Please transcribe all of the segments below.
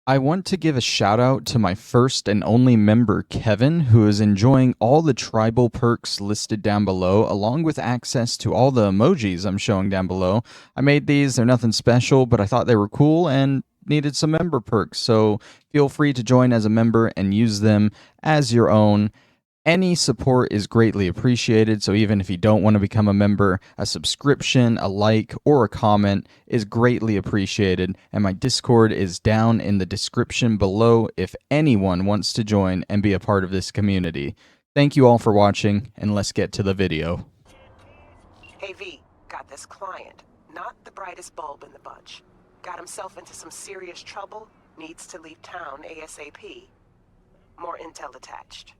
I want to give a shout out to my first and only member, Kevin, who is enjoying all the tribal perks listed down below, along with access to all the emojis I'm showing down below. I made these, they're nothing special, but I thought they were cool and needed some member perks, so feel free to join as a member and use them as your own. Any support is greatly appreciated, so even if you don't want to become a member, a subscription, a like, or a comment is greatly appreciated, and my Discord is down in the description below if anyone wants to join and be a part of this community. Thank you all for watching, and let's get to the video. Hey V, got this client. Not the brightest bulb in the bunch. Got himself into some serious trouble, needs to leave town ASAP. More intel attached.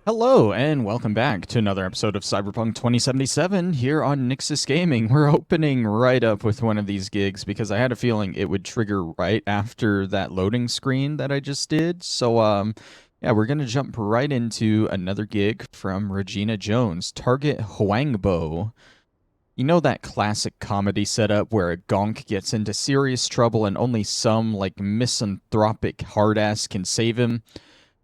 Hello, and welcome back to another episode of Cyberpunk 2077 here on Nyxus Gaming. We're opening right up with one of these gigs because I had a feeling it would trigger right after that loading screen that I just did. So, yeah, we're going to jump right into another gig from Regina Jones, Target Huangbo. You know that classic comedy setup where a gonk gets into serious trouble and only some, like, misanthropic hard-ass can save him?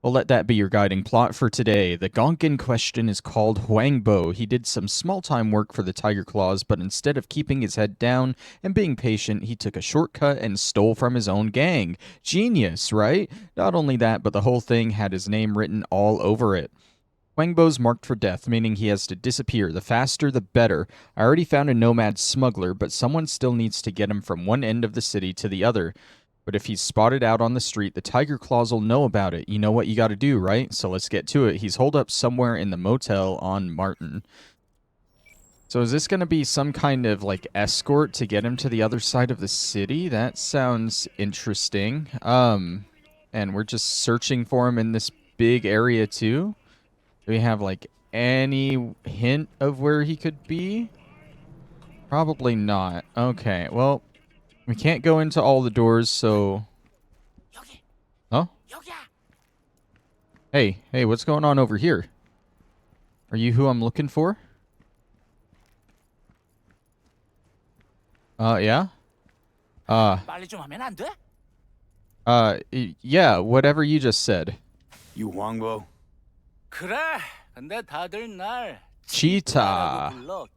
Well, let that be your guiding plot for today. The gonk in question is called Huangbo. He did some small-time work for the Tiger Claws, but instead of keeping his head down and being patient, he took a shortcut and stole from his own gang. Genius, right? Not only that, but the whole thing had his name written all over it. Huangbo's marked for death, meaning he has to disappear. The faster, the better. I already found a nomad smuggler, but someone still needs to get him from one end of the city to the other. But if he's spotted out on the street, the Tiger Claws will know about it. You know what you gotta do, right? So let's get to it. He's holed up somewhere in the motel on Martin. So is this gonna be some kind of, like, escort to get him to the other side of the city? That sounds interesting. And we're just searching for him in this big area, too? Do we have, like, any hint of where he could be? Probably not. Okay, well, we can't go into all the doors, so... Huh? Hey, what's going on over here? Are you who I'm looking for? Yeah? Yeah, whatever you just said. You Huangbo? 그래. 근데 다들 날 Cheetah. 불러.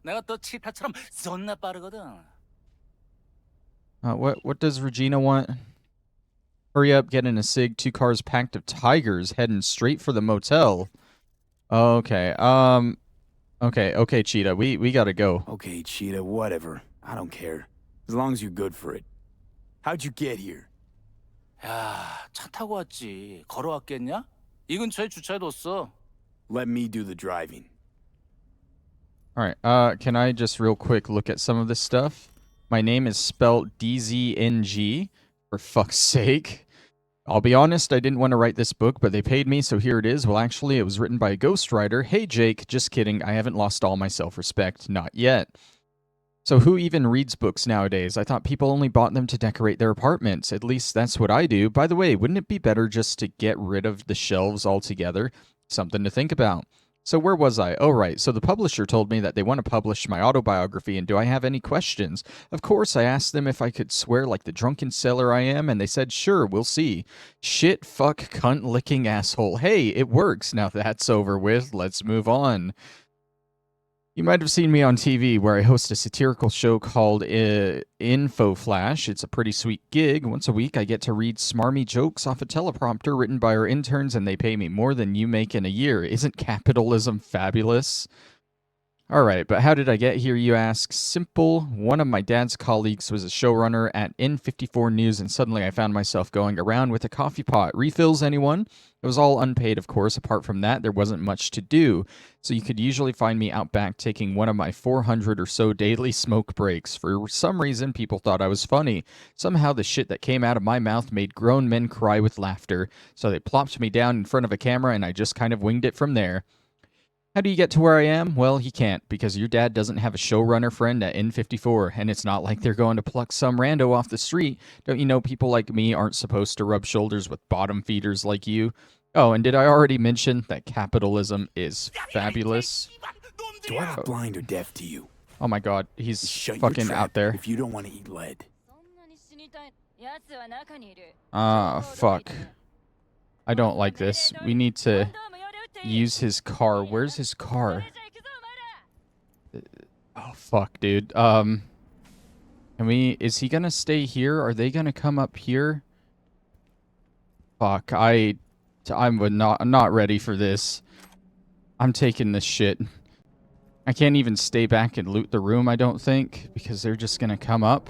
내가 또 치타처럼 존나 빠르거든. What does Regina want? Hurry up, get in a SIG, 2 cars packed of tigers, heading straight for the motel. Okay, okay, Cheetah, we gotta go. Okay, Cheetah, whatever. I don't care. As long as you're good for it. How'd you get here? 야, 차 타고 왔지. 걸어왔겠냐? 이 근처에 주차해뒀어. Let me do the driving. Alright, can I just real quick look at some of this stuff? My name is spelled DZNG, for fuck's sake. I'll be honest, I didn't want to write this book, but they paid me, so here it is. Well, actually, it was written by a ghostwriter. Hey, Jake, just kidding. I haven't lost all my self-respect. Not yet. So who even reads books nowadays? I thought people only bought them to decorate their apartments. At least that's what I do. By the way, wouldn't it be better just to get rid of the shelves altogether? Something to think about. So where was I? Oh, right. So the publisher told me that they want to publish my autobiography, and do I have any questions? Of course, I asked them if I could swear like the drunken sailor I am, and they said, sure, we'll see. Shit, fuck, cunt, licking asshole. Hey, it works. Now that's over with. Let's move on. You might have seen me on TV where I host a satirical show called Info Flash. It's a pretty sweet gig. Once a week, I get to read smarmy jokes off a teleprompter written by our interns, and they pay me more than you make in a year. Isn't capitalism fabulous? All right, but how did I get here, you ask? Simple. One of my dad's colleagues was a showrunner at N54 News, and suddenly I found myself going around with a coffee pot. Refills, anyone? It was all unpaid, of course. Apart from that, there wasn't much to do. So you could usually find me out back taking one of my 400 or so daily smoke breaks. For some reason, people thought I was funny. Somehow the shit that came out of my mouth made grown men cry with laughter. So they plopped me down in front of a camera, and I just kind of winged it from there. How do you get to where I am? Well, you can't, because your dad doesn't have a showrunner friend at N54, and it's not like they're going to pluck some rando off the street. Don't you know people like me aren't supposed to rub shoulders with bottom feeders like you? Oh, and did I already mention that capitalism is fabulous? Do I look blind or deaf to you? Oh my god, he's Shut your fucking trap out there. if you don't want to eat lead. Fuck. I don't like this. We need to use his car. Where's his car? Oh, fuck, dude. Can we... Is he gonna stay here? Are they gonna come up here? Fuck, I'm not ready for this. I'm taking this shit. I can't even stay back and loot the room, I don't think, because they're just gonna come up.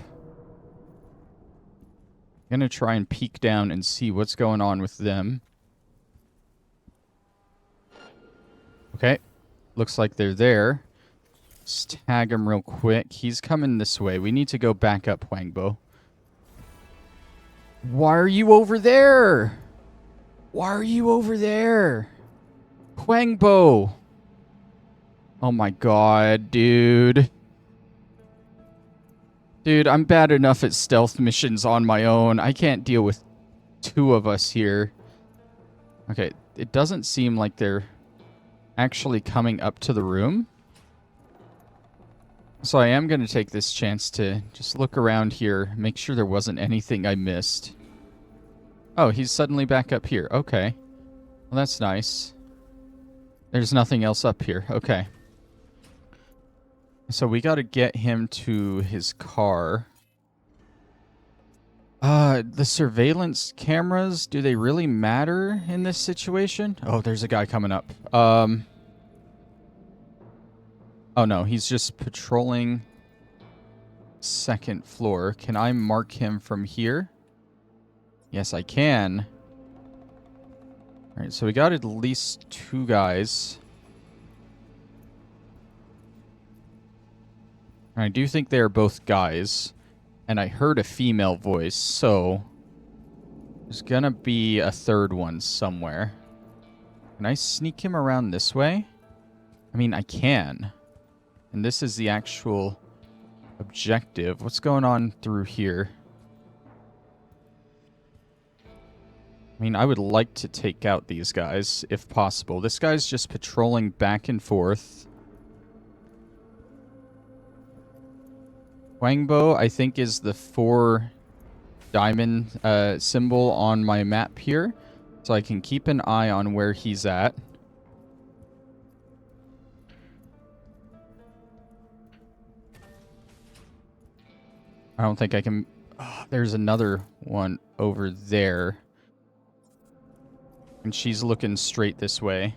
I'm gonna try and peek down and see what's going on with them. Okay. Looks like they're there. Let's tag him real quick. He's coming this way. We need to go back up, Huangbo. Why are you over there? Why are you over there? Huangbo. Oh my god, dude. Dude, I'm bad enough at stealth missions on my own. I can't deal with two of us here. Okay, it doesn't seem like they're actually coming up to the room. So I am going to take this chance to just look around here, make sure there wasn't anything I missed. Oh, he's suddenly back up here. Okay. Well, that's nice. There's nothing else up here. Okay. So we got to get him to his car. The surveillance cameras, do they really matter in this situation? Oh, there's a guy coming up. Oh no, he's just patrolling second floor. Can I mark him from here? Yes, I can. All right, so we got at least two guys. And I do think they are both guys. And I heard a female voice, so there's gonna be a third one somewhere. Can I sneak him around this way? I mean, I can. And this is the actual objective. What's going on through here? I mean, I would like to take out these guys, if possible. This guy's just patrolling back and forth. Huangbo, I think, is the 4 diamond symbol on my map here. So I can keep an eye on where he's at. I don't think I can... Oh, there's another one over there. And she's looking straight this way.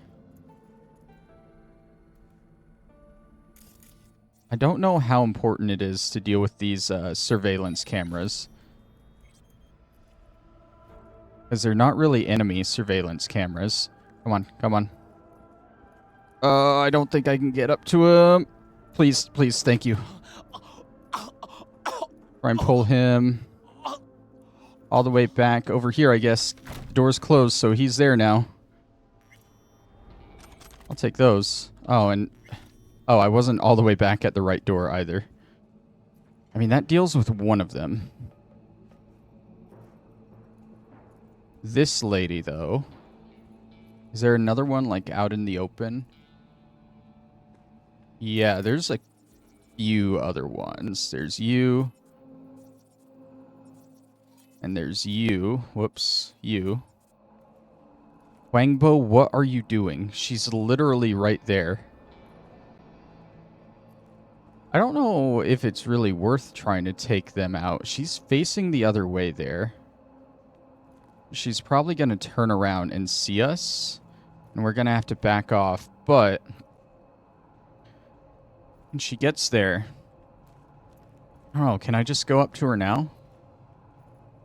I don't know how important it is to deal with these surveillance cameras. Because they're not really enemy surveillance cameras. Come on, come on. I don't think I can get up to him. Please, please, thank you. Try and pull him all the way back over here, I guess. Door's closed, so he's there now. I'll take those. Oh, and... Oh, I wasn't all the way back at the right door either. I mean, that deals with one of them. This lady, though. Is there another one, like, out in the open? Yeah, there's a few other ones. There's you. And there's you. Whoops. You. Huangbo, what are you doing? She's literally right there. I don't know if it's really worth trying to take them out. She's facing the other way there. She's probably going to turn around and see us. And we're going to have to back off. But when she gets there... Oh, can I just go up to her now?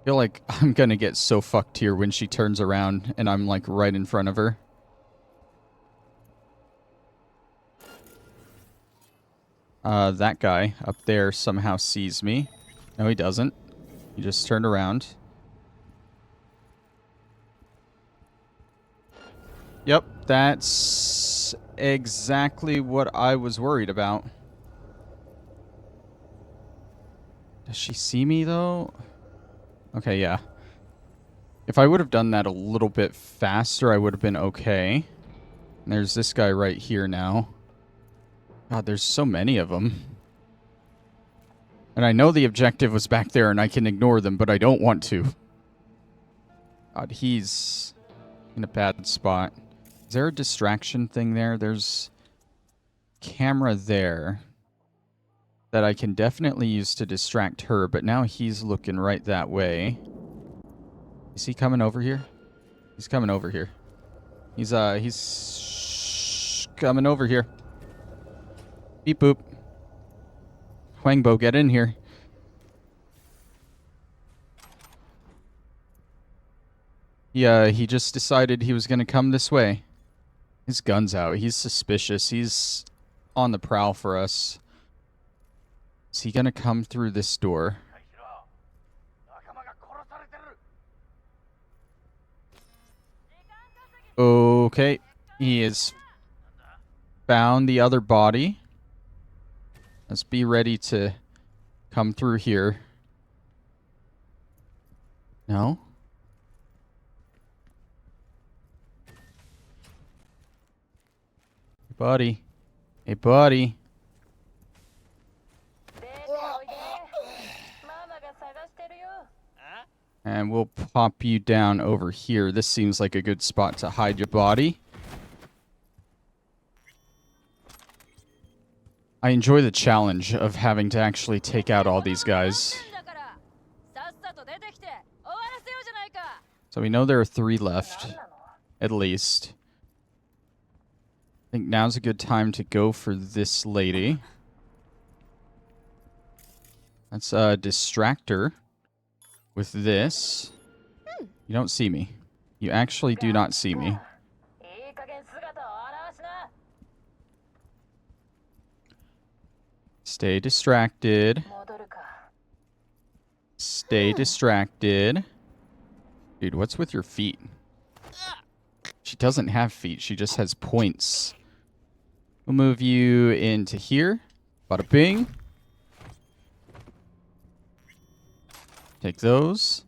I feel like I'm going to get so fucked here when she turns around and I'm like right in front of her. That guy up there somehow sees me. No, he doesn't. He just turned around. Yep, that's exactly what I was worried about. Does she see me, though? Okay, yeah. If I would have done that a little bit faster, I would have been okay. And there's this guy right here now. God, there's so many of them. And I know the objective was back there and I can ignore them, but I don't want to. God, he's in a bad spot. Is there a distraction thing there? There's camera there that I can definitely use to distract her, but now he's looking right that way. Is he coming over here? He's coming over here. He's coming over here. Beep boop. Huangbo, get in here. Yeah, he just decided he was going to come this way. His gun's out. He's suspicious. He's on the prowl for us. Is he going to come through this door? Okay. He has found the other body. Let's be ready to come through here. No? Hey, buddy. Hey, buddy. And we'll pop you down over here. This seems like a good spot to hide your body. I enjoy the challenge of having to actually take out all these guys. So we know there are 3 left, at least. I think now's a good time to go for this lady. Let's distract her with this. You don't see me. You actually do not see me. Stay distracted. Stay distracted. Dude, what's with your feet? She doesn't have feet. She just has points. We'll move you into here. Bada bing. Take those.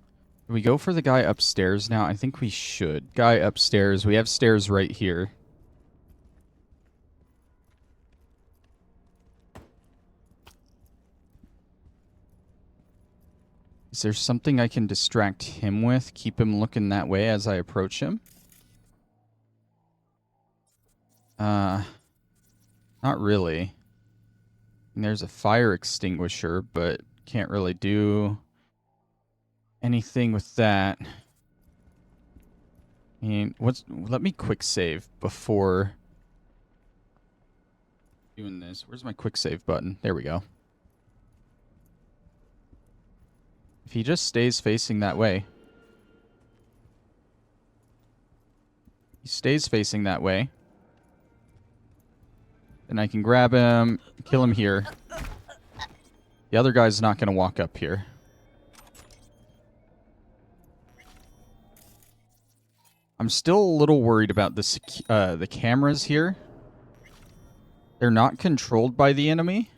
Do we go for the guy upstairs now? I think we should. Guy upstairs. We have stairs right here. Is there something I can distract him with? Keep him looking that way as I approach him? Not really. And there's a fire extinguisher, but can't really do anything with that. I mean, let me quick save before doing this. Where's my quick save button? There we go. If he just stays facing that way. He stays facing that way. Then I can grab him, kill him here. The other guy's not going to walk up here. I'm still a little worried about the cameras here. They're not controlled by the enemy.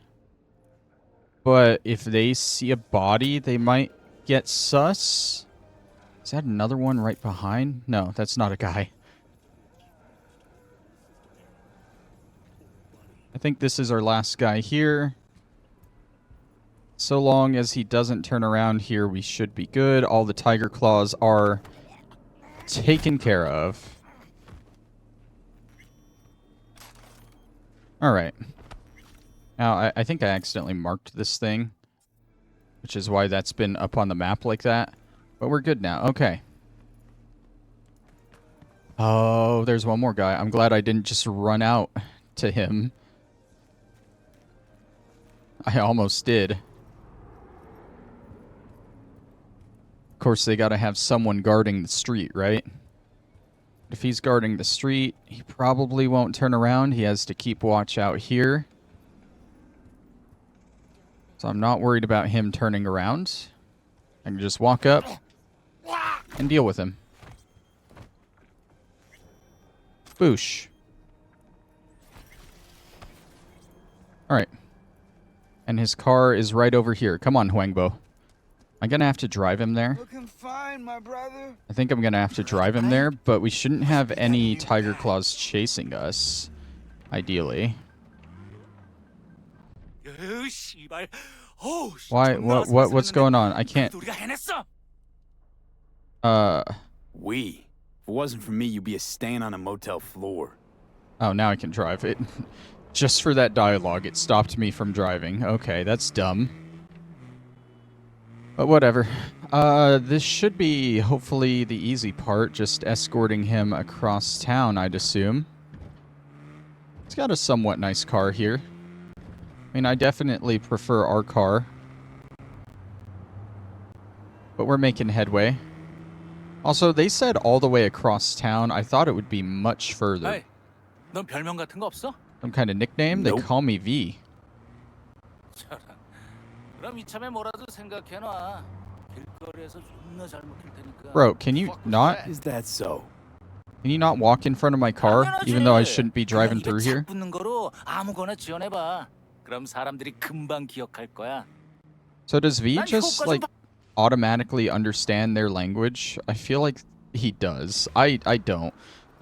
But if they see a body, they might get sus. Is that another one right behind? No, that's not a guy. I think this is our last guy here. So long as he doesn't turn around here, we should be good. All the tiger claws are taken care of. Alright. Now, I think I accidentally marked this thing, which is why that's been up on the map like that. But we're good now. Okay. Oh, there's one more guy. I'm glad I didn't just run out to him. I almost did. Of course, they gotta have someone guarding the street, right? If he's guarding the street, he probably won't turn around. He has to keep watch out here. So I'm not worried about him turning around. I can just walk up and deal with him. Boosh. Alright. And his car is right over here. Come on, Huangbo. I'm going to have to drive him there. Looking fine, my brother. I think I'm going to have to drive him there, but we shouldn't have any tiger claws chasing us, ideally. 어우, Why? 존나 What's 아슬아슬했는데 going on? I can't. 그래도 우리가 해냈어. We. If it wasn't for me, you'd be a stain on a motel floor. Oh, now I can drive it. Just for that dialogue, it stopped me from driving. Okay, that's dumb. But whatever. This should be hopefully the easy part, just escorting him across town, I'd assume. He's got a somewhat nice car here. I mean, I definitely prefer our car. But we're making headway. Also, they said all the way across town. I thought it would be much further. 에이, 넌 별명 같은 거 없어? Some kind of nickname? They Nope. call me V. 저런. 그럼 이참에 뭐라도 생각해놔. 길거리에서 존나 잘 먹힐 테니까. Bro, can you not? Is that so? Can you not walk in front of my car, 당연하지. even though I shouldn't be driving 그냥 through 입에 here? 착 붙는 거로 아무거나 지어내봐. 그럼 사람들이 금방 기억할 거야. So does V 난 just 효과 좀 like 봐- automatically understand their language? I feel like he does. I don't.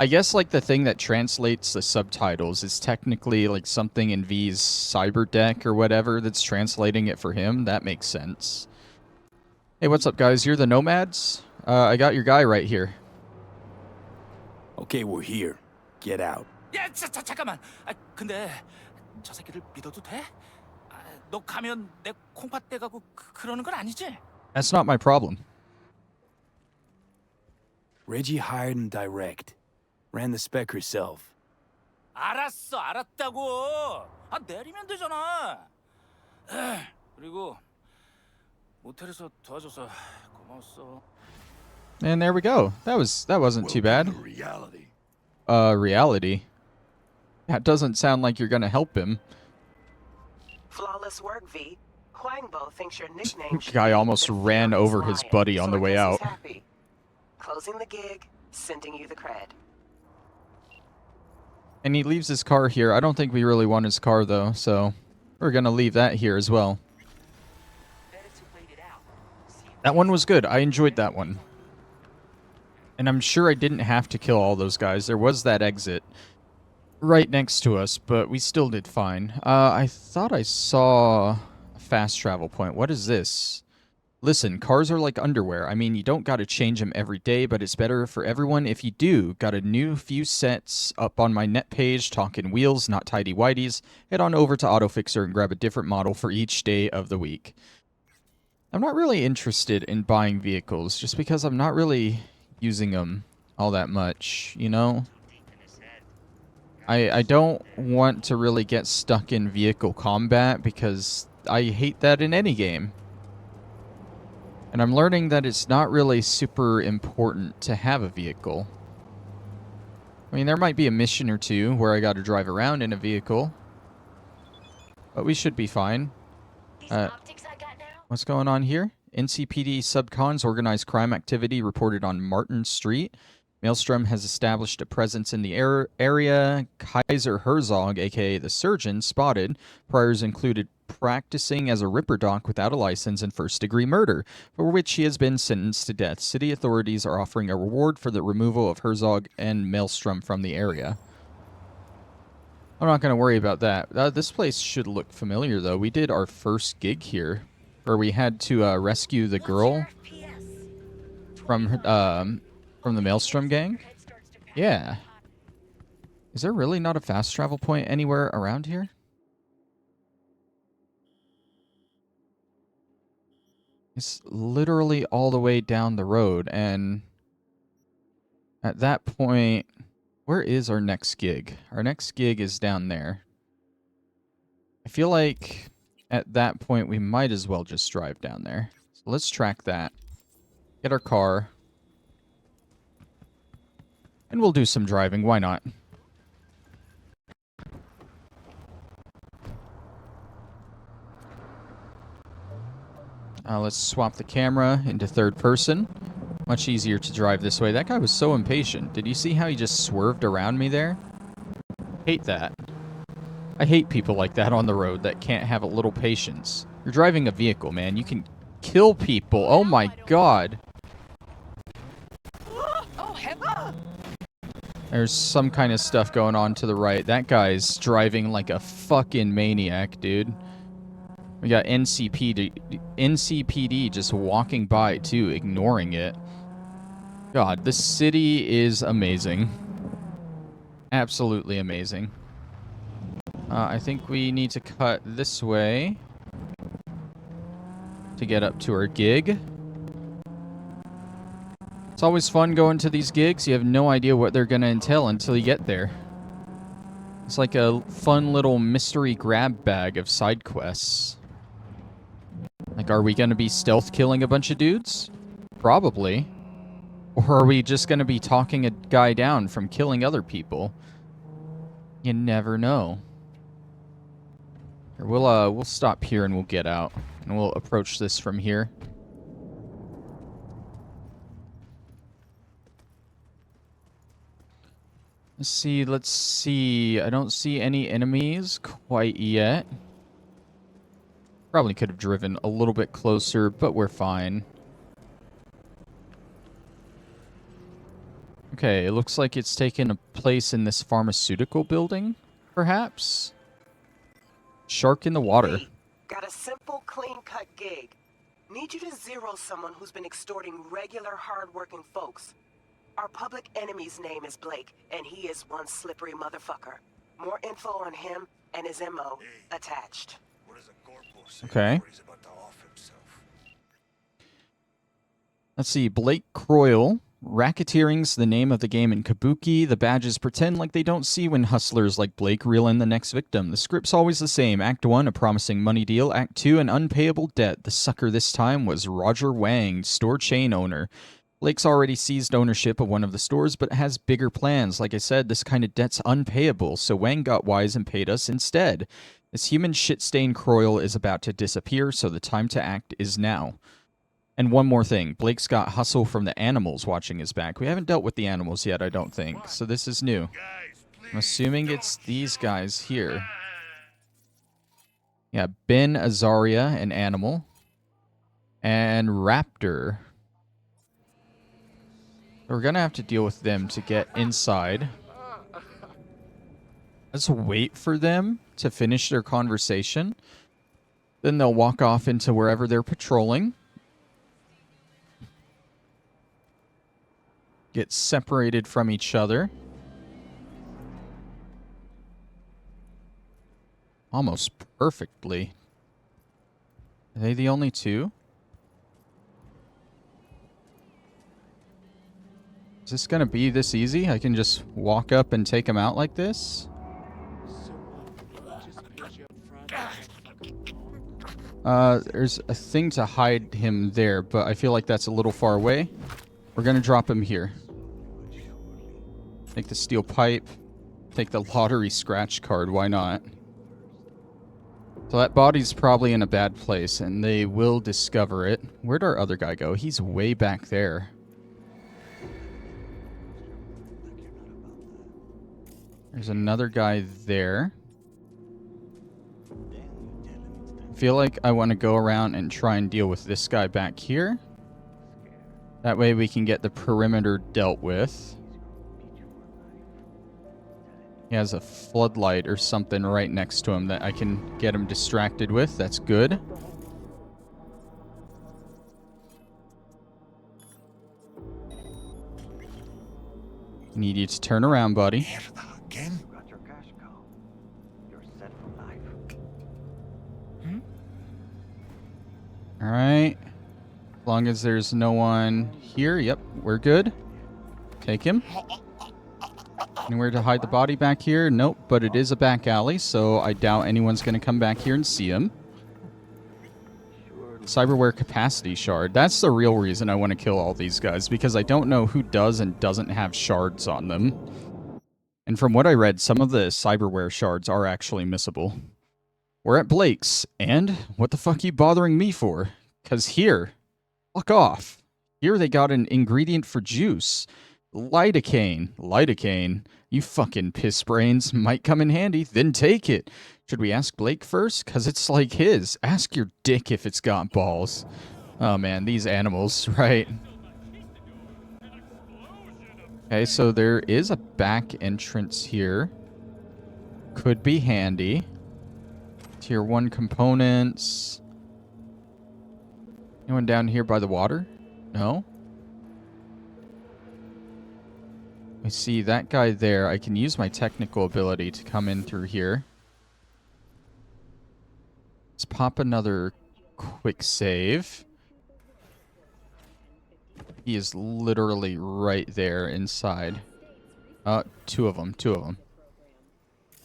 I guess like the thing that translates the subtitles is technically like something in V's cyber deck or whatever that's translating it for him. That makes sense. Hey, what's up, guys? You're the Nomads? I got your guy right here. Okay, we're here. Get out. 야, 잠깐만. 근데 저 새끼를 믿어도 돼? 너 가면 내 콩팥 떼가고 그러는 건 아니지? That's not my problem. Reggie hired him direct. Ran the spec herself. 알았어, 알았다고. 내리면 되잖아. 그리고 모텔에서 도와줘서 고마웠어. And there we go. That wasn't too bad. Reality. That doesn't sound like you're gonna help him. Flawless work, V. Huangbo thinks your nickname should Guy be almost the ran Fearless over his Lion, buddy on so the I way guess out. he's happy. Closing the gig, sending you the cred. And he leaves his car here. I don't think we really want his car, though, so we're gonna leave that here as well. That one was good. I enjoyed that one. And I'm sure I didn't have to kill all those guys. There was that exit right next to us, but we still did fine. I thought I saw a fast travel point. What is this? Listen, cars are like underwear. I mean, you don't gotta change them every day, but it's better for everyone if you do. Got a new few sets up on my net page, talking wheels, not tidy-whities. Head on over to AutoFixer and grab a different model for each day of the week. I'm not really interested in buying vehicles, just because I'm not really using them all that much, you know? I don't want to really get stuck in vehicle combat, because I hate that in any game. And I'm learning that it's not really super important to have a vehicle. I mean, there might be a mission or two where I got to drive around in a vehicle. But we should be fine. What's going on here? NCPD subcons organized crime activity reported on Martin Street. Maelstrom has established a presence in the area. Kaiser Herzog, aka the surgeon, spotted. Priors included practicing as a ripper doc without a license and first-degree murder, for which he has been sentenced to death. City authorities are offering a reward for the removal of Herzog and Maelstrom from the area. I'm not going to worry about that. This place should look familiar, though. We did our first gig here, where we had to rescue the girl from the Maelstrom gang. Yeah. Is there really not a fast travel point anywhere around here? It's literally all the way down the road, and at that point, where is our next gig? Our next gig is down there. I feel like at that point we might as well just drive down there. So let's track that. Get our car. And we'll do some driving, why not? Let's swap the camera into third person. Much easier to drive this way. That guy was so impatient. Did you see how he just swerved around me there? Hate that. I hate people like that on the road that can't have a little patience. You're driving a vehicle, man. You can kill people. Oh my god. There's some kind of stuff going on to the right. That guy's driving like a fucking maniac, dude. We got NCPD just walking by, too, ignoring it. God, this city is amazing. Absolutely amazing. I think we need to cut this way to get up to our gig. It's always fun going to these gigs. You have no idea what they're going to entail until you get there. It's like a fun little mystery grab bag of side quests. Like, are we going to be stealth killing a bunch of dudes? Probably. Or are we just going to be talking a guy down from killing other people? You never know. Here, we'll stop here and we'll get out. And we'll approach this from here. Let's see. I don't see any enemies quite yet. Probably could have driven a little bit closer, but we're fine. Okay, it looks like it's taken a place in this pharmaceutical building, perhaps? Shark in the water. Hey, got a simple, clean-cut gig. Need you to zero someone who's been extorting regular, hard-working folks. Our public enemy's name is Blake, and he is one slippery motherfucker. More info on him and his MO attached. Okay. Let's see. Blake Croyle. Racketeering's the name of the game in Kabuki. The badges pretend like they don't see when hustlers like Blake reel in the next victim. The script's always the same. Act 1, a promising money deal. Act 2, an unpayable debt. The sucker this time was Roger Wang, store chain owner. Blake's already seized ownership of one of the stores, but has bigger plans. Like I said, this kind of debt's unpayable, so Wang got wise and paid us instead. This human shit-stained Croyle is about to disappear, so the time to act is now. And one more thing. Blake's got hustle from the animals watching his back. We haven't dealt with the animals yet, I don't think. So this is new. I'm assuming it's these guys here. Yeah, Ben Azaria, an animal. And Raptor. We're going to have to deal with them to get inside. Let's wait for them to finish their conversation. Then they'll walk off into wherever they're patrolling. Get separated from each other. Almost perfectly. Are they the only two? Is this going to be this easy? I can just walk up and take him out like this? There's a thing to hide him there, but I feel like that's a little far away. We're going to drop him here. Take the steel pipe. Take the lottery scratch card. Why not? So that body's probably in a bad place, and they will discover it. Where'd our other guy go? He's way back there. There's another guy there. I feel like I want to go around and try and deal with this guy back here. That way we can get the perimeter dealt with. He has a floodlight or something right next to him that I can get him distracted with. That's good. Need you to turn around, buddy. Again? You got your cash cow. You're set for life. All right. As long as there's no one here. Yep, we're good. Take him. Anywhere to hide the body back here? Nope, but it is a back alley, so I doubt anyone's going to come back here and see him. Cyberware capacity shard. That's the real reason I want to kill all these guys, because I don't know who does and doesn't have shards on them. And from what I read, some of the cyberware shards are actually missable. We're at Blake's, and what the fuck are you bothering me for? Because here, fuck off. Here they got an ingredient for juice. Lidocaine. Lidocaine. You fucking piss brains. Might come in handy. Then take it. Should we ask Blake first? Because it's like his. Ask your dick if it's got balls. Oh man, these animals, right? Okay, so there is a back entrance here. Could be handy. Tier 1 components. Anyone down here by the water? No? I see that guy there. I can use my technical ability to come in through here. Let's pop another quick save. He is literally right there inside. Two of them.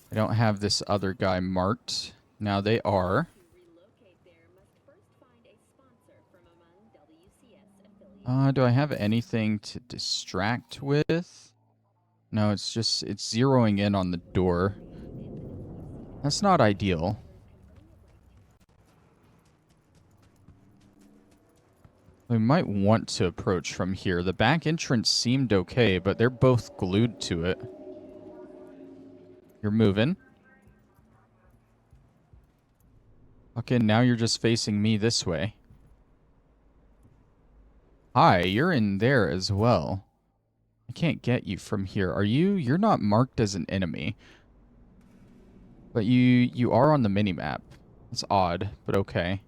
I don't have this other guy marked. Now they are. Do I have anything to distract with? No, it's zeroing in on the door. That's not ideal. We might want to approach from here. The back entrance seemed okay, but they're both glued to it. You're moving. Okay, now you're just facing me this way. Hi, you're in there as well. I can't get you from here. Are you? You're not marked as an enemy. But you are on the minimap. It's odd, but okay.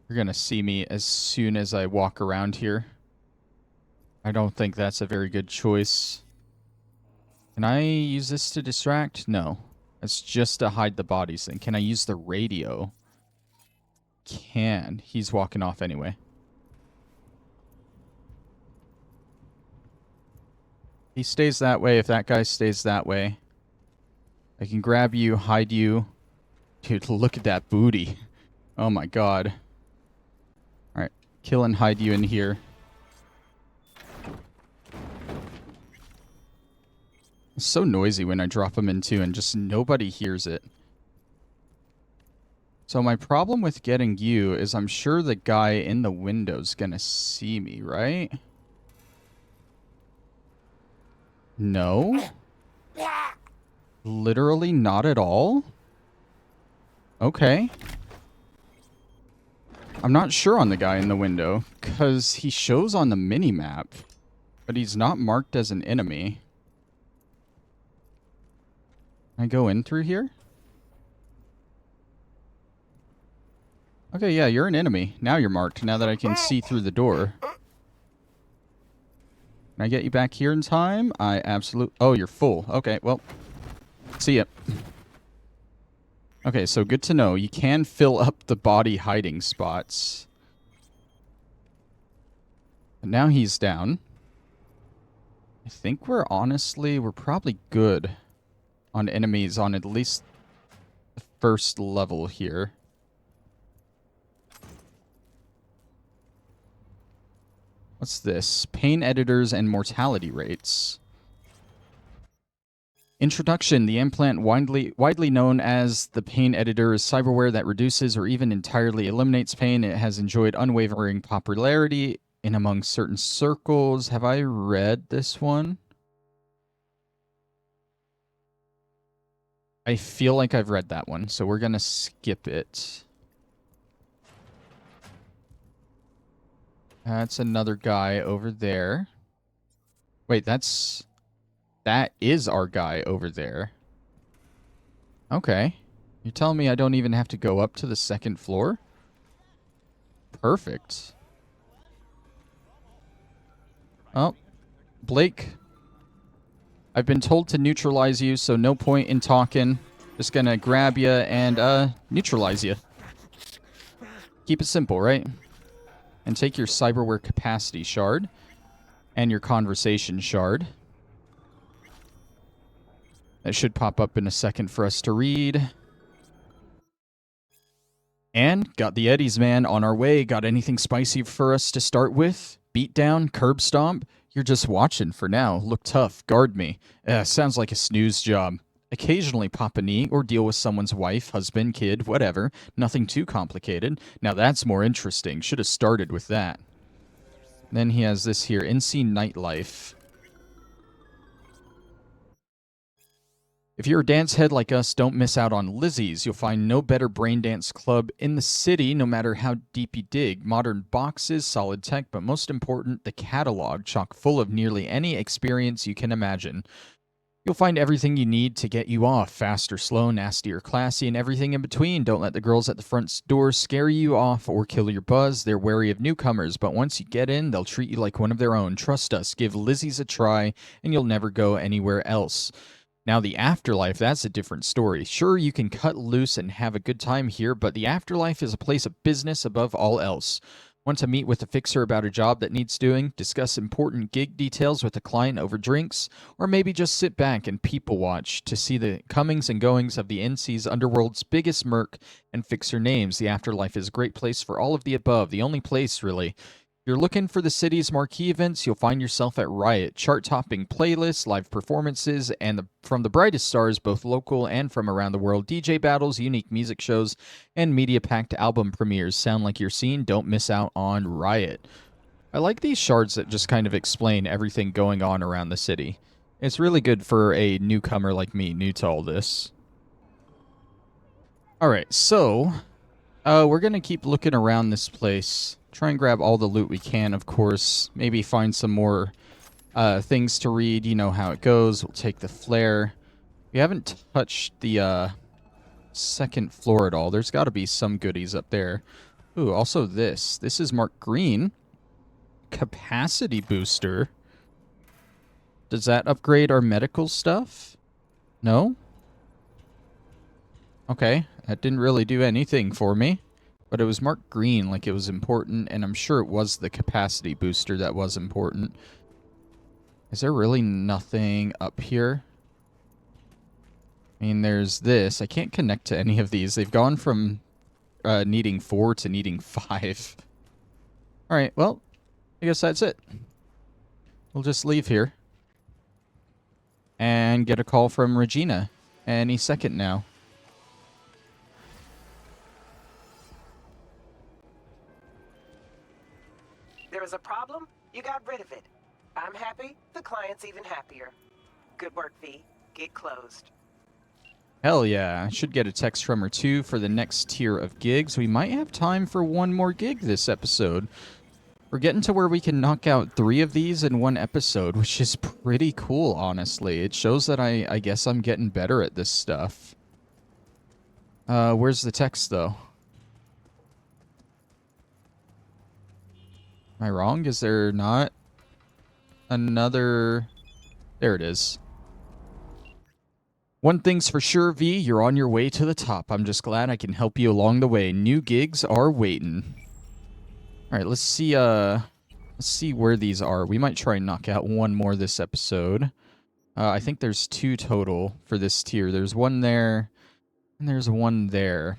You're gonna see me as soon as I walk around here. I don't think that's a very good choice. Can I use this to distract? No. It's just to hide the bodies thing. Can I use the radio? Can. He's walking off anyway. He stays that way if that guy stays that way. I can grab you, hide you. Dude, look at that booty. Oh my god. Alright, kill and hide you in here. It's so noisy when I drop them in too, and just nobody hears it. So my problem with getting you is I'm sure the guy in the window's gonna see me, right? No? Literally not at all? Okay. I'm not sure on the guy in the window, because he shows on the minimap, but he's not marked as an enemy. Can I go in through here? Okay, yeah, you're an enemy. Now you're marked, now that I can see through the door. Can I get you back here in time? I absolutely... Oh, you're full. Okay, well, see ya. Okay, so good to know. You can fill up the body hiding spots. But now he's down. I think we're probably good on enemies on at least the first level here. What's this? Pain editors and mortality rates. Introduction. The implant, widely known as the pain editor, is cyberware that reduces or even entirely eliminates pain. It has enjoyed unwavering popularity in among certain circles. Have I read this one? I feel like I've read that one, so we're going to skip it. That's another guy over there. Wait, that is our guy over there. Okay. You're telling me I don't even have to go up to the second floor? Perfect. Oh, Blake. I've been told to neutralize you, so no point in talking. Just gonna grab you and neutralize you. Keep it simple, right? And take your cyberware capacity shard and your conversation shard. That should pop up in a second for us to read. And got the Eddies, man, on our way. Got anything spicy for us to start with? Beatdown? Curb stomp? You're just watching for now. Look tough. Guard me. Sounds like a snooze job. Occasionally pop a knee or deal with someone's wife, husband, kid, whatever. Nothing too complicated. Now that's more interesting. Should have started with that. Then he has this here. NC Nightlife. If you're a dance head like us, don't miss out on Lizzie's. You'll find no better brain dance club in the city, no matter how deep you dig. Modern boxes, solid tech, but most important, the catalog, chock full of nearly any experience you can imagine. You'll find everything you need to get you off. Fast or slow, nasty or classy, and everything in between. Don't let the girls at the front door scare you off or kill your buzz. They're wary of newcomers, but once you get in, they'll treat you like one of their own. Trust us, give Lizzie's a try, and you'll never go anywhere else. Now, the afterlife, that's a different story. Sure, you can cut loose and have a good time here, but the afterlife is a place of business above all else. Want to meet with a fixer about a job that needs doing, discuss important gig details with a client over drinks, or maybe just sit back and people watch to see the comings and goings of the NC's underworld's biggest merc and fixer names. The afterlife is a great place for all of the above, the only place, really. If you're looking for the city's marquee events, you'll find yourself at Riot. Chart-topping playlists, live performances, and from the brightest stars, both local and from around the world, DJ battles, unique music shows, and media-packed album premieres. Sound like you're seen? Don't miss out on Riot. I like these shards that just kind of explain everything going on around the city. It's really good for a newcomer like me, new to all this. Alright, so we're going to keep looking around this place. Try and grab all the loot we can, of course. Maybe find some more things to read. You know how it goes. We'll take the flare. We haven't touched the second floor at all. There's got to be some goodies up there. Ooh, also this. This is marked green. Capacity booster. Does that upgrade our medical stuff? No? Okay, that didn't really do anything for me. But it was marked green like it was important, and I'm sure it was the capacity booster that was important. Is there really nothing up here? I mean, there's this. I can't connect to any of these. They've gone from needing 4 to needing 5. Alright, well, I guess that's it. We'll just leave here. And get a call from Regina any second now. There was a problem? You got rid of it. I'm happy, the client's even happier. Good work, V. Gig closed. Hell yeah. I should get a text from her too for the next tier of gigs. We might have time for one more gig this episode. We're getting to where we can knock out 3 of these in one episode, which is pretty cool, honestly. It shows that I guess I'm getting better at this stuff. Where's the text, though? Am I wrong? Is there not another... There it is. One thing's for sure, V, you're on your way to the top. I'm just glad I can help you along the way. New gigs are waiting. Alright, let's see where these are. We might try and knock out one more this episode. I think there's 2 total for this tier. There's one there, and there's one there.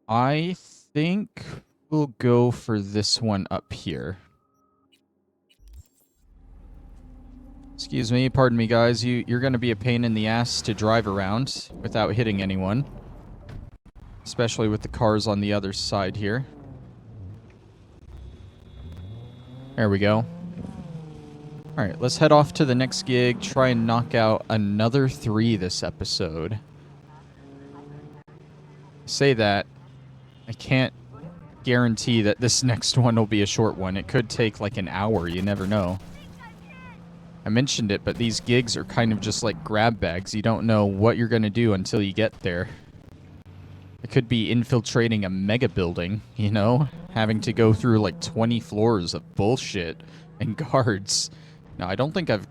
I think we'll go for this one up here. Excuse me, pardon me, guys. You're going to be a pain in the ass to drive around without hitting anyone. Especially with the cars on the other side here. There we go. Alright, let's head off to the next gig. Try and knock out another 3 this episode. I say that. I can't guarantee that this next one will be a short one. It could take like an hour. You never know. I mentioned it, but these gigs are kind of just like grab bags. You don't know what you're going to do until you get there. It could be infiltrating a mega building, you know? Having to go through like 20 floors of bullshit and guards. Now, I don't think I've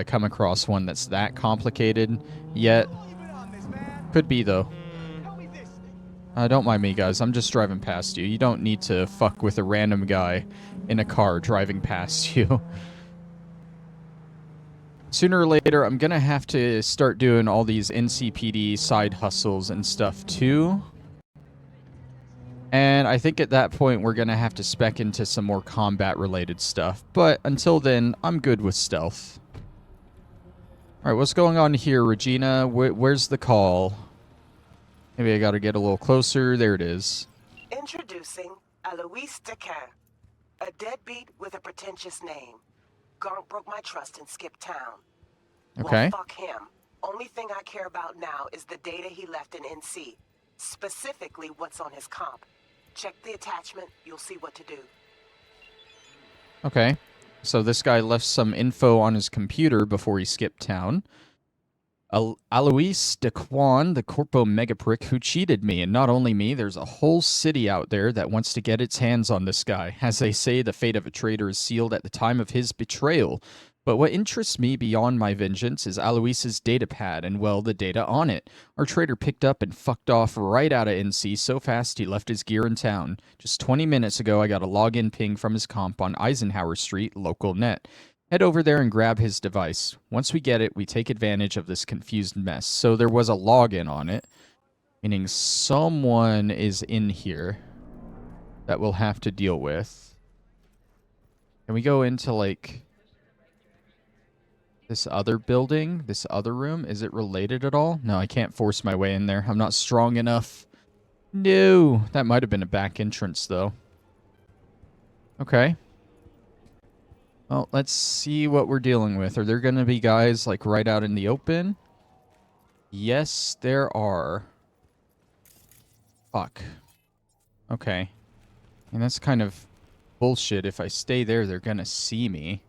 come across one that's that complicated yet. Could be, though. Don't mind me, guys. I'm just driving past you. You don't need to fuck with a random guy in a car driving past you. Sooner or later, I'm going to have to start doing all these NCPD side hustles and stuff, too. And I think at that point, we're going to have to spec into some more combat-related stuff. But until then, I'm good with stealth. Alright, what's going on here, Regina? Where's the call? Maybe I got to get a little closer. There it is. Introducing Alois Decan, a deadbeat with a pretentious name. Gonk broke my trust and skipped town. Okay. Well, fuck him. Only thing I care about now is the data he left in NC. Specifically, what's on his comp. Check the attachment, you'll see what to do. Okay. So this guy left some info on his computer before he skipped town. Alois Dequan, the corpo megaprick who cheated me, and not only me, there's a whole city out there that wants to get its hands on this guy. As they say, the fate of a traitor is sealed at the time of his betrayal. But what interests me beyond my vengeance is Alois's datapad and, well, the data on it. Our traitor picked up and fucked off right out of NC so fast he left his gear in town. Just 20 minutes ago, I got a login ping from his comp on Eisenhower Street, local net. Head over there and grab his device. Once we get it, we take advantage of this confused mess. So there was a login on it, meaning someone is in here that we'll have to deal with. Can we go into, like, this other building, this other room? Is it related at all? No, I can't force my way in there. I'm not strong enough. No, that might have been a back entrance, though. Okay. Well, let's see what we're dealing with. Are there going to be guys, like, right out in the open? Yes, there are. Fuck. Okay. And that's kind of bullshit. If I stay there, they're going to see me.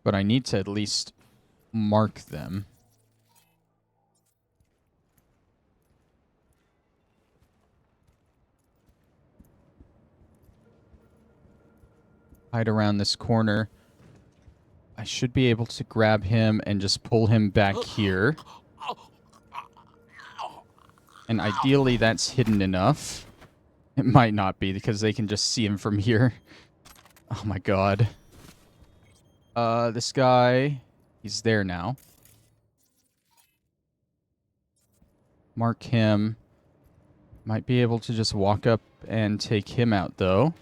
But I need to at least mark them. Hide around this corner. I should be able to grab him and just pull him back here. And ideally that's hidden enough. It might not be because they can just see him from here. Oh my god. This guy, he's there now. Mark him. Might be able to just walk up and take him out though.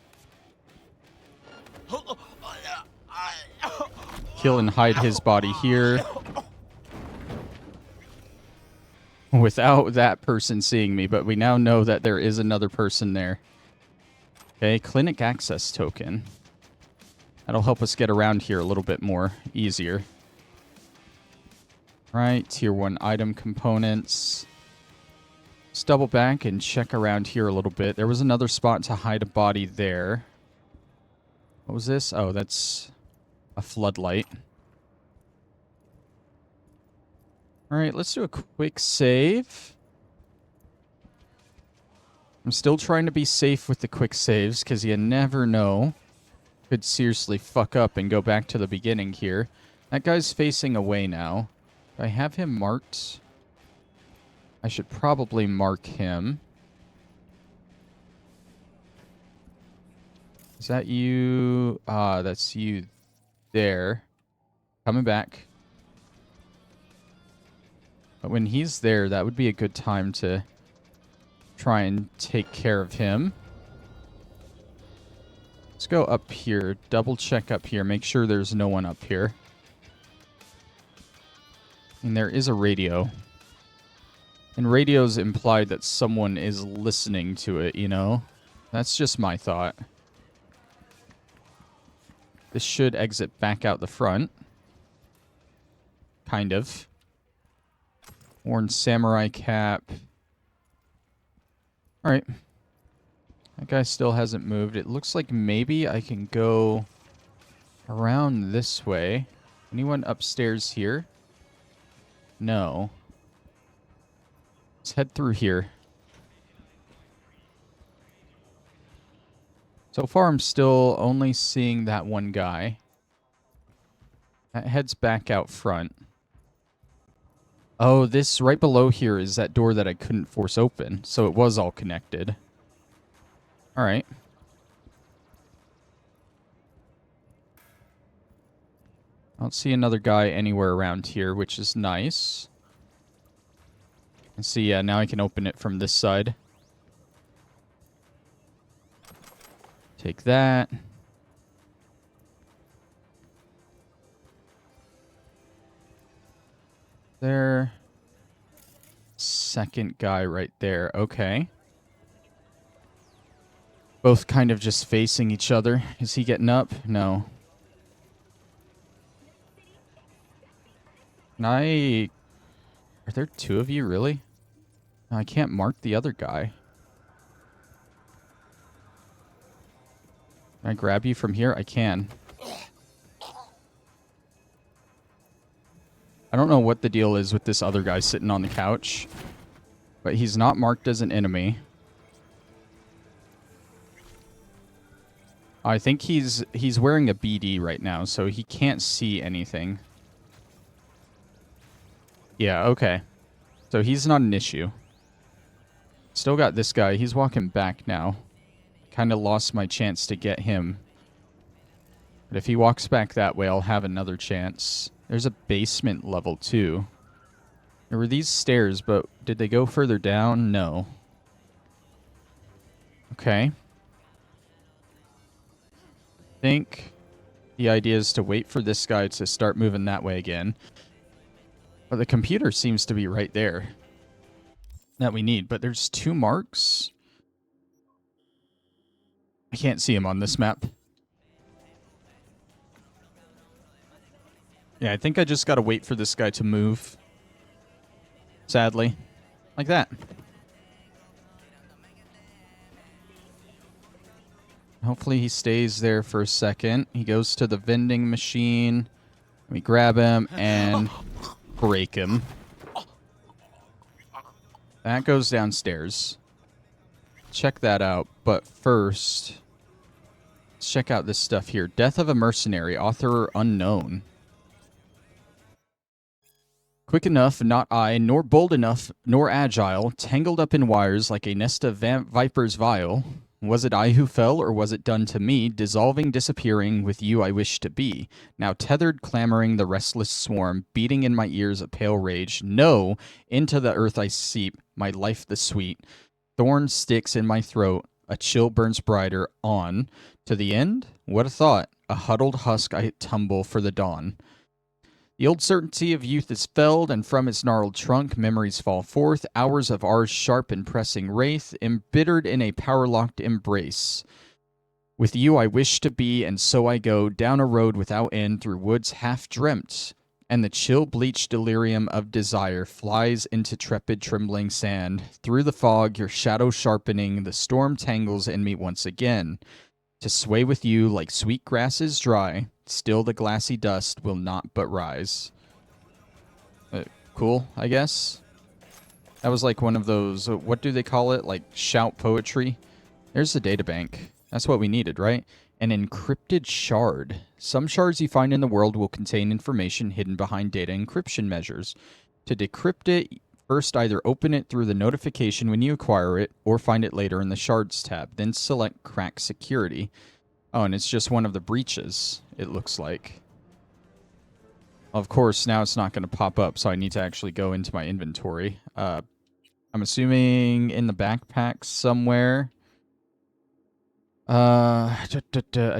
Kill and hide his body here. Without that person seeing me, but we now know that there is another person there. Okay, clinic access token. That'll help us get around here a little bit more easier. Right, tier 1 item components. Let's double back and check around here a little bit. There was another spot to hide a body there. What was this? Oh, that's a floodlight. Alright, let's do a quick save. I'm still trying to be safe with the quick saves, because you never know. Could seriously fuck up and go back to the beginning here. That guy's facing away now. Do I have him marked? I should probably mark him. Is that you? Ah, that's you there. Coming back. But when he's there, that would be a good time to try and take care of him. Let's go up here. Double check up here. Make sure there's no one up here. And there is a radio. And radio's implied that someone is listening to it, you know? That's just my thought. This should exit back out the front. Kind of. Worn samurai cap. Alright. That guy still hasn't moved. It looks like maybe I can go around this way. Anyone upstairs here? No. Let's head through here. So far, I'm still only seeing that one guy. That heads back out front. Oh, this right below here is that door that I couldn't force open. So it was all connected. Alright. I don't see another guy anywhere around here, which is nice. And see, yeah, now I can open it from this side. Take that. There. Second guy right there. Okay. Both kind of just facing each other. Is he getting up? No. Can I... Are there two of you, really? No, I can't mark the other guy. Do Can I grab you from here? I can. I don't know what the deal is with this other guy sitting on the couch, but he's not marked as an enemy. I think he's wearing a BD right now, so he can't see anything. Yeah, okay. So he's not an issue. Still got this guy. He's walking back now. Kind of lost my chance to get him. But if he walks back that way, I'll have another chance. There's a basement level, too. There were these stairs, but did they go further down? No. Okay. I think the idea is to wait for this guy to start moving that way again. But the computer seems to be right there that we need. But there's 2 marks. I can't see him on this map. Yeah, I think I just gotta wait for this guy to move. Sadly. Like that. Hopefully he stays there for a second. He goes to the vending machine. We grab him and break him. That goes downstairs. Check that out. But first, let's check out this stuff here. Death of a Mercenary. Author unknown. Quick enough, not I, nor bold enough, nor agile, tangled up in wires like a nest of vipers vile. Was it I who fell, or was it done to me, dissolving, disappearing, with you I wish to be? Now tethered, clamoring, the restless swarm, beating in my ears a pale rage. No, into the earth I seep, my life the sweet. Thorn sticks in my throat, a chill burns brighter, on. To the end? What a thought! A huddled husk I tumble for the dawn. The old certainty of youth is felled, and from its gnarled trunk memories fall forth, hours of ours sharp and pressing wraith, embittered in a power-locked embrace. With you I wish to be, and so I go, down a road without end, through woods half-dreamt, and the chill-bleached delirium of desire flies into trepid trembling sand. Through the fog, your shadow sharpening, the storm tangles in me once again. To sway with you like sweet grasses dry, still the glassy dust will not but rise. Cool, I guess. That was like one of those, what do they call it? Like shout poetry? There's the databank. That's what we needed, right? An encrypted shard. Some shards you find in the world will contain information hidden behind data encryption measures. To decrypt it, first either open it through the notification when you acquire it, or find it later in the Shards tab. Then select Crack Security. Oh, and it's just one of the breaches, it looks like. Of course, now it's not going to pop up, so I need to actually go into my inventory. I'm assuming in the backpack somewhere.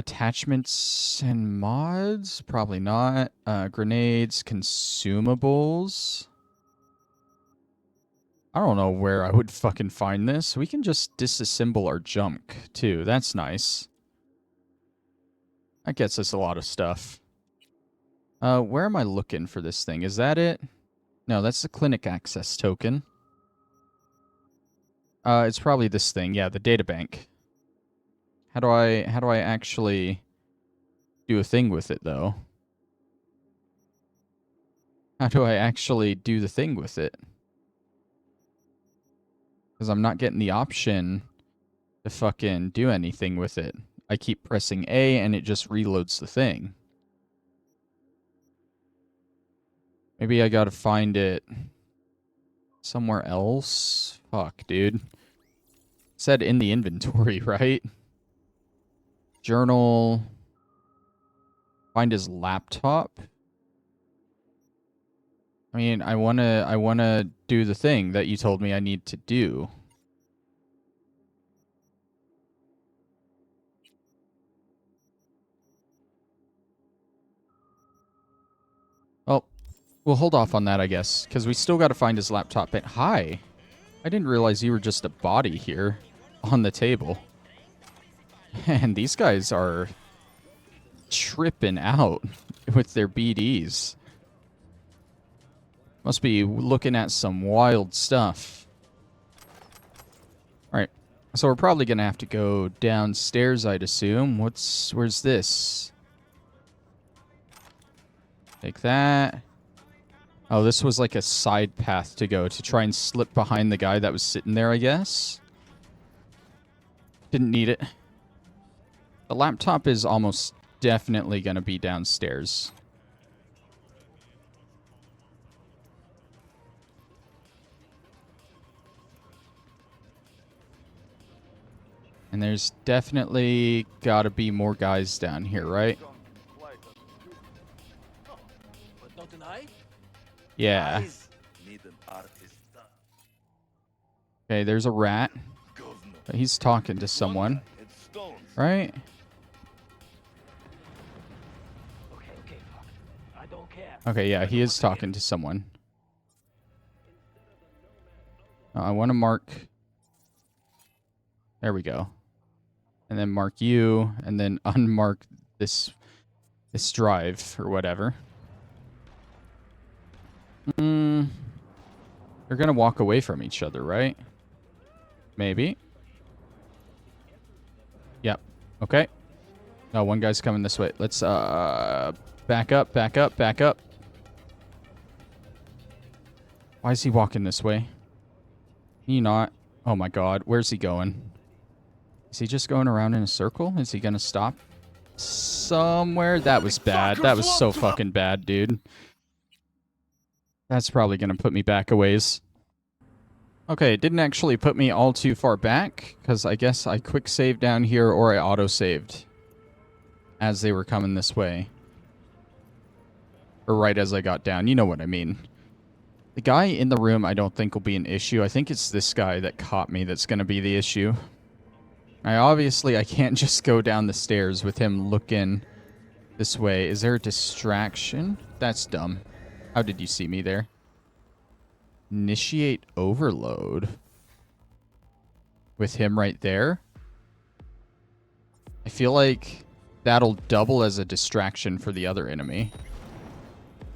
Attachments and mods? Probably not. Grenades, consumables. I don't know where I would fucking find this. We can just disassemble our junk, too. That's nice. That gets us a lot of stuff. Where am I looking for this thing? Is that it? No, that's the clinic access token. It's probably this thing. Yeah, the databank. How do I actually do a thing with it, though? How do I actually do the thing with it? Because I'm not getting the option to fucking do anything with it. I keep pressing A and it just reloads the thing. Maybe I gotta find it somewhere else? Fuck, dude. It said in the inventory, right? Journal. Find his laptop. I mean, I wanna do the thing that you told me I need to do. Well, we'll hold off on that, I guess, because we still gotta find his laptop. But hi, I didn't realize you were just a body here on the table. And these guys are tripping out with their BDs. Must be looking at some wild stuff. Alright, So we're probably gonna have to go downstairs, I'd assume. Where's this? Take that. Oh, this was like a side path to go to try and slip behind the guy that was sitting there, I guess. Didn't need it. The laptop is almost definitely gonna be downstairs. And there's definitely gotta be more guys down here, right? Yeah. Okay, there's a rat. But he's talking to someone. Right? Okay, yeah, he is talking to someone. I want to mark... There we go. And then mark you, and then unmark this drive, or whatever. They're gonna walk away from each other, right? Maybe. Yep. Okay. No, one guy's coming this way. Let's back up, back up, back up. Why is he walking this way? He not. Oh my god, where's he going? Is he just going around in a circle? Is he gonna stop somewhere? That was bad. That was so fucking bad, dude. That's probably gonna put me back a ways. Okay, it didn't actually put me all too far back, because I guess I quick saved down here or I auto-saved as they were coming this way. Or right as I got down. You know what I mean. The guy in the room I don't think will be an issue. I think it's this guy that caught me that's going to be the issue. I can't just go down the stairs with him looking this way. Is there a distraction? That's dumb. How did you see me there? Initiate overload. With him right there? I feel like that'll double as a distraction for the other enemy.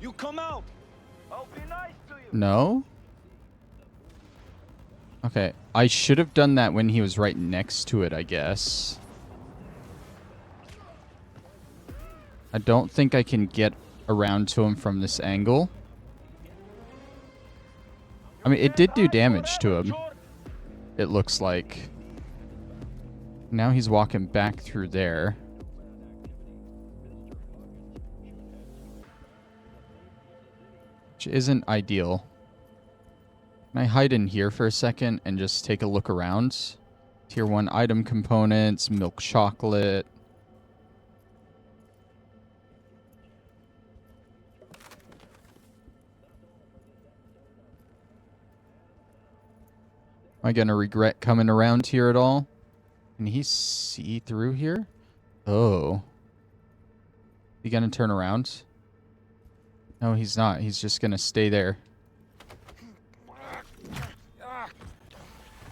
You come out. I'll be nice to you. No? Okay, I should have done that when he was right next to it, I guess. I don't think I can get around to him from this angle. I mean, it did do damage to him. It looks like. Now he's walking back through there. Which isn't ideal. Can I hide in here for a second and just take a look around? Tier 1 item components, milk chocolate. Am I going to regret coming around here at all? Can he see through here? Oh. He going to turn around? No, he's not. He's just going to stay there.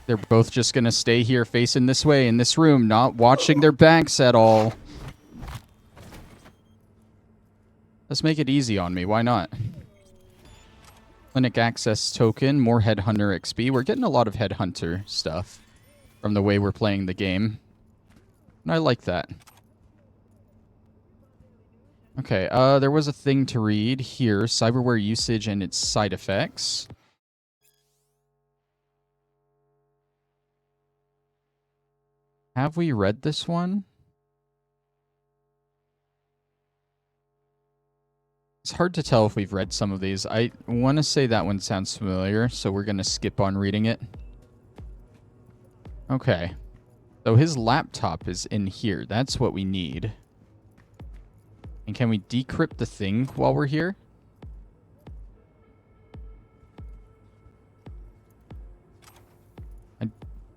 They're both just going to stay here facing this way in this room, not watching their backs at all. Let's make it easy on me. Why not? Clinic access token, more Headhunter XP. We're getting a lot of Headhunter stuff from the way we're playing the game. And I like that. Okay, there was a thing to read here. Cyberware usage and its side effects. Have we read this one? It's hard to tell if we've read some of these. I want to say that one sounds familiar, so we're going to skip on reading it. Okay. So his laptop is in here. That's what we need. And can we decrypt the thing while we're here?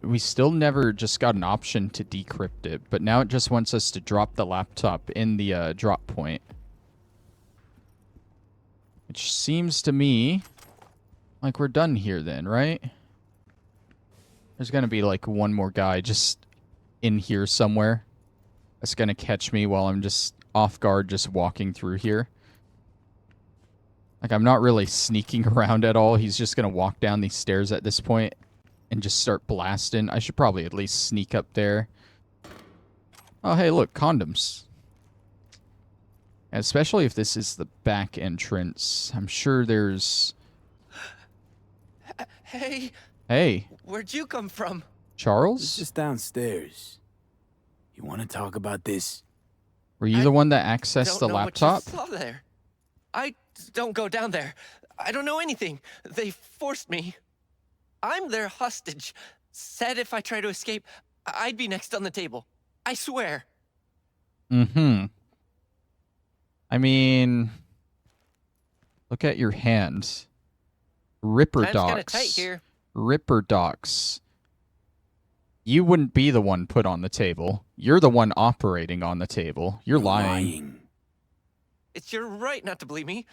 We still never just got an option to decrypt it, but now it just wants us to drop the laptop in the drop point. Which seems to me like we're done here then, right? There's going to be like one more guy just in here somewhere that's going to catch me while I'm just off guard just walking through here. Like I'm not really sneaking around at all. He's just going to walk down these stairs at this point and just start blasting. I should probably at least sneak up there. Oh, hey, look, condoms. Especially if this is the back entrance. I'm sure there's... Hey, Hey, where'd you come from? It's Charles? just downstairs. You want to talk about this? Were you I the one that accessed the don't know laptop? what you saw there. I don't go down there. I don't know anything. They forced me. I'm their hostage. Said if I try to escape, I'd be next on the table. I swear. Mm-hmm. I mean... Look at your hand. Ripper Time's kinda docs. tight here. Ripper docs. You wouldn't be the one put on the table. You're the one operating on the table. You're lying. It's your right not to believe me.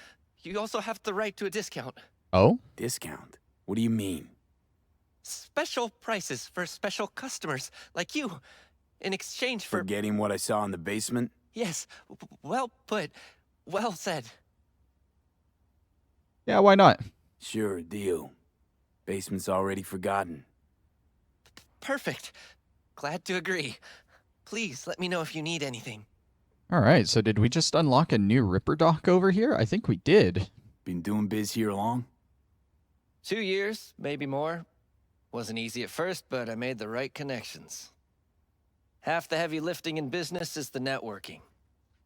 You also have the right to a discount. Oh? Discount? What do you mean? Special prices for special customers like you. In exchange for... Forgetting what I saw in the basement? Yes, well put. Well said. Yeah, why not? Sure, deal. Basement's already forgotten. Perfect. Glad to agree. Please let me know if you need anything. Alright, so did we just unlock a new Ripper doc over here? I think we did. Been doing biz here long? 2 years, maybe more. Wasn't easy at first, but I made the right connections. Half the heavy lifting in business is the networking.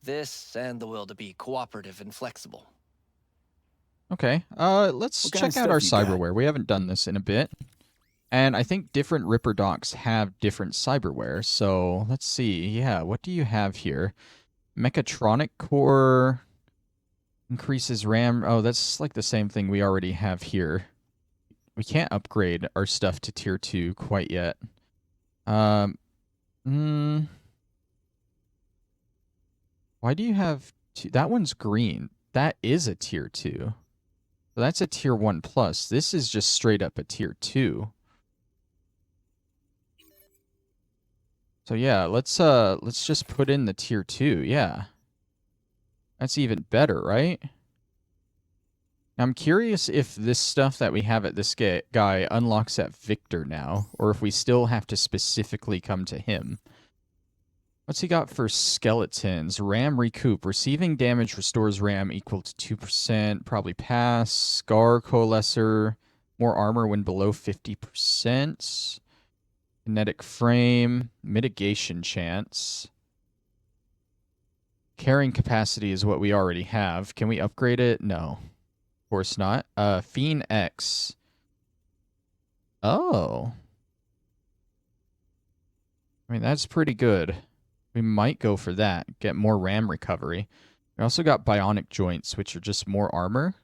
This and the will to be cooperative and flexible. Okay, let's What kind of check out our stuff you got? cyberware. We haven't done this in a bit. And I think different Ripper docs have different cyberware. So let's see. Yeah, what do you have here? Mechatronic core increases RAM. Oh, that's like the same thing we already have here. We can't upgrade our stuff to tier 2 quite yet. Why do you have two? That one's green. That is a tier 2. So that's a tier 1 plus. This is just straight up a tier 2. So yeah, let's just put in the tier 2. Yeah. That's even better, right? I'm curious if this stuff that we have at this guy unlocks at Victor now, or if we still have to specifically come to him. What's he got for skeletons? RAM recoup. Receiving damage restores RAM equal to 2%. Probably pass. Scar coalescer. More armor when below 50%. Kinetic frame. Mitigation chance. Carrying capacity is what we already have. Can we upgrade it? No. Of course not. Fiend X. Oh. I mean, that's pretty good. We might go for that. Get more RAM recovery. We also got bionic joints, which are just more armor.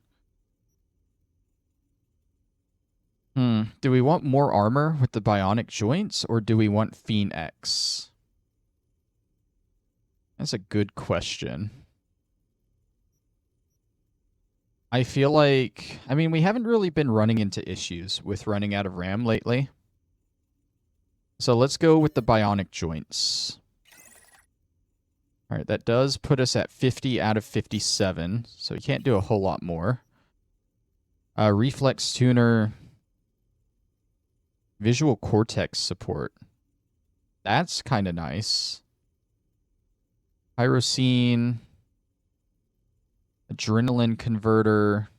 Do we want more armor with the bionic joints, or do we want Fiend X? That's a good question. I feel like... I mean, we haven't really been running into issues with running out of RAM lately. So let's go with the bionic joints. Alright, that does put us at 50 out of 57, so we can't do a whole lot more. Reflex tuner. Visual cortex support. That's kind of nice. Pyrocene. Adrenaline converter.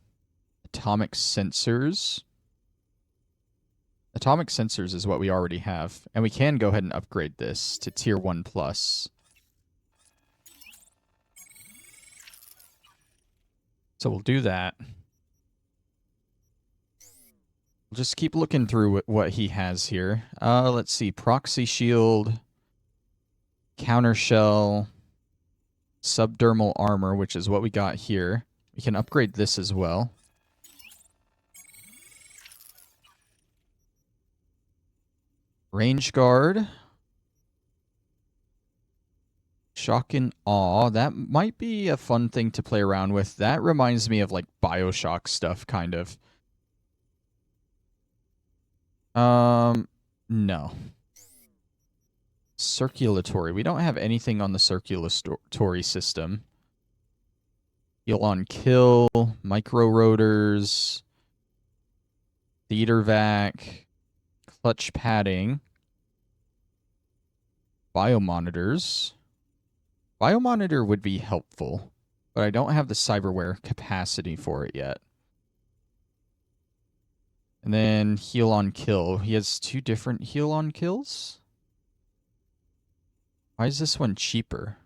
Atomic sensors. Atomic sensors is what we already have, and we can go ahead and upgrade this to tier 1 plus. So we'll do that. We'll just keep looking through what he has here. Let's see. Proxy shield. Counter shell. Subdermal armor, which is what we got here. We can upgrade this as well. Range guard. Shock and awe. That might be a fun thing to play around with. That reminds me of like BioShock stuff, kind of. No. Circulatory. We don't have anything on the circulatory system. Heal on kill. Micro rotors. Theater vac. Clutch padding. Biomonitors. Biomonitor would be helpful, but I don't have the cyberware capacity for it yet. And then heal on kill. He has 2 different heal on kills? Why is this one cheaper?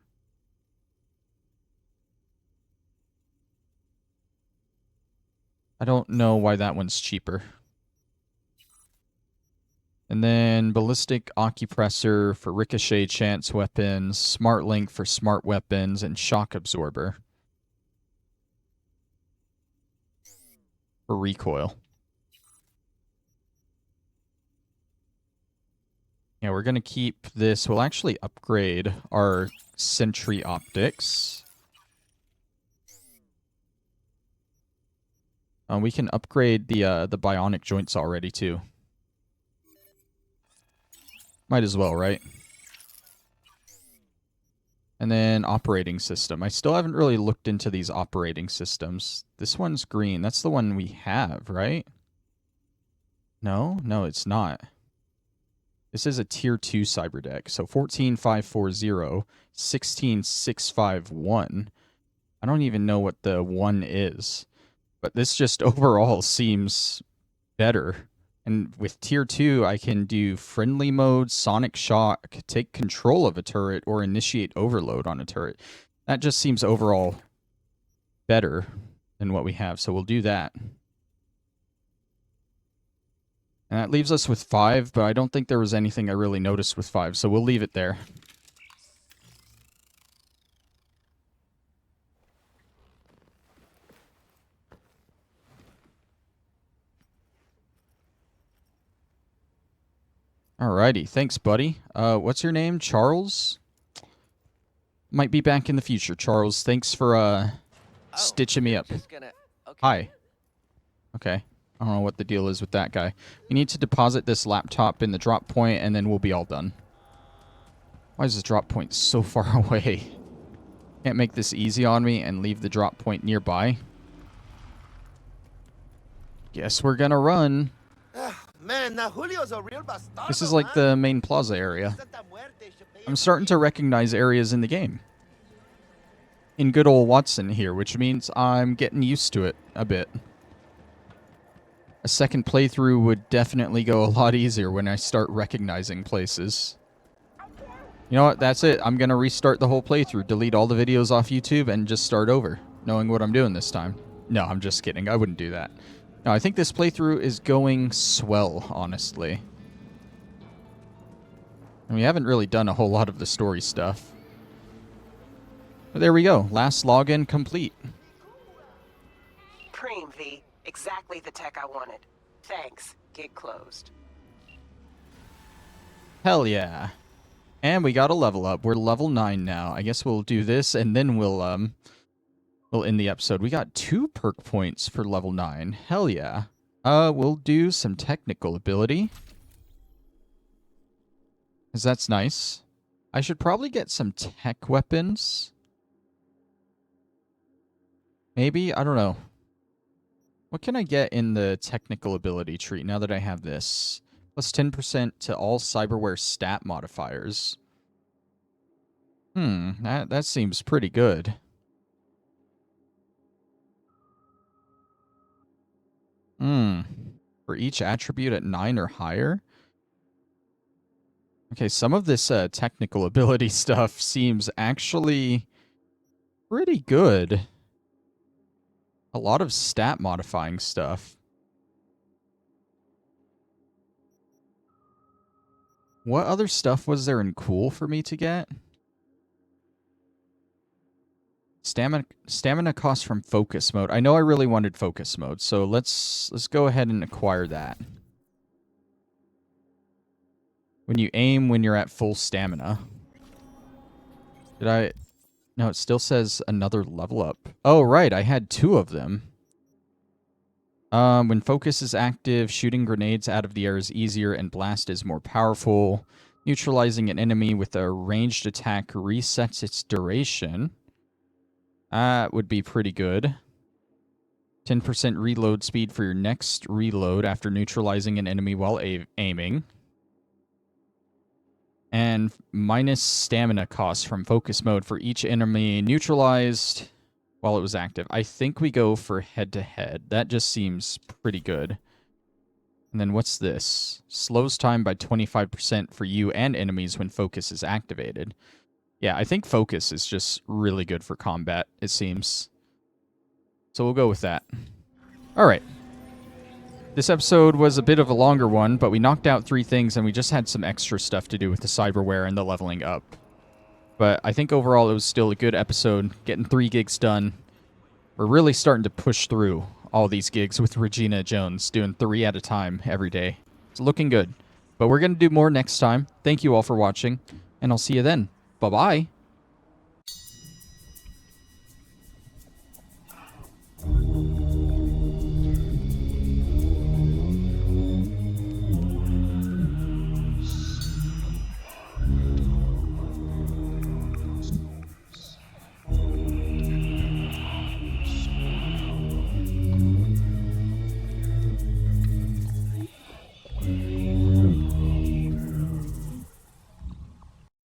I don't know why that one's cheaper. And then ballistic ocupressor for ricochet chance weapons, smart link for smart weapons, and shock absorber for recoil. Yeah, we're going to keep this. We'll actually upgrade our sentry optics. We can upgrade the bionic joints already, too. Might as well, right? And then operating system. I still haven't really looked into these operating systems. This one's green. That's the one we have, right? No? No, it's not. This is a tier 2 cyber deck. So 14540, 16651. I don't even know what the 1 is. But this just overall seems better. And with tier 2, I can do friendly mode, sonic shock, take control of a turret, or initiate overload on a turret. That just seems overall better than what we have, so we'll do that. And that leaves us with 5, but I don't think there was anything I really noticed with 5, so we'll leave it there. Alrighty, thanks, buddy. What's your name? Charles? Might be back in the future, Charles. Thanks for stitching me up. Okay. Hi. Okay. I don't know what the deal is with that guy. We need to deposit this laptop in the drop point, and then we'll be all done. Why is the drop point so far away? Can't make this easy on me and leave the drop point nearby. Guess we're gonna run. Man, now Julio's a real bastardo. This is like the main plaza area. I'm starting to recognize areas in the game. In good old Watson here, which means I'm getting used to it a bit. A second playthrough would definitely go a lot easier when I start recognizing places. You know what? That's it. I'm going to restart the whole playthrough, delete all the videos off YouTube, and just start over, knowing what I'm doing this time. No, I'm just kidding. I wouldn't do that. No, I think this playthrough is going swell, honestly. And we haven't really done a whole lot of the story stuff. But there we go. Last login complete. Preem, V. Exactly the tech I wanted. Thanks. Gig closed. Hell yeah. And we got a level up. We're level 9 now. I guess we'll do this, and then we'll end the episode. We got 2 perk points for level 9. Hell yeah. We'll do some technical ability. Because that's nice. I should probably get some tech weapons. Maybe? I don't know. What can I get in the technical ability tree now that I have this? Plus 10% to all cyberware stat modifiers. That seems pretty good. For each attribute at 9 or higher? Okay, some of this technical ability stuff seems actually pretty good. A lot of stat modifying stuff. What other stuff was there in cool for me to get? Stamina cost from focus mode. I know I really wanted focus mode, so let's go ahead and acquire that. When you aim when you're at full stamina. Did I... No, it still says another level up. Oh, right, I had 2 of them. When focus is active, shooting grenades out of the air is easier and blast is more powerful. Neutralizing an enemy with a ranged attack resets its duration. That would be pretty good. 10% reload speed for your next reload after neutralizing an enemy while aiming. And minus stamina cost from focus mode for each enemy neutralized while it was active. I think we go for head-to-head. That just seems pretty good. And then what's this? Slows time by 25% for you and enemies when focus is activated. Yeah, I think focus is just really good for combat, it seems. So we'll go with that. All right. This episode was a bit of a longer one, but we knocked out 3 things and we just had some extra stuff to do with the cyberware and the leveling up. But I think overall it was still a good episode, getting 3 gigs done. We're really starting to push through all these gigs with Regina Jones, doing 3 at a time every day. It's looking good. But we're going to do more next time. Thank you all for watching, and I'll see you then. Bye-bye.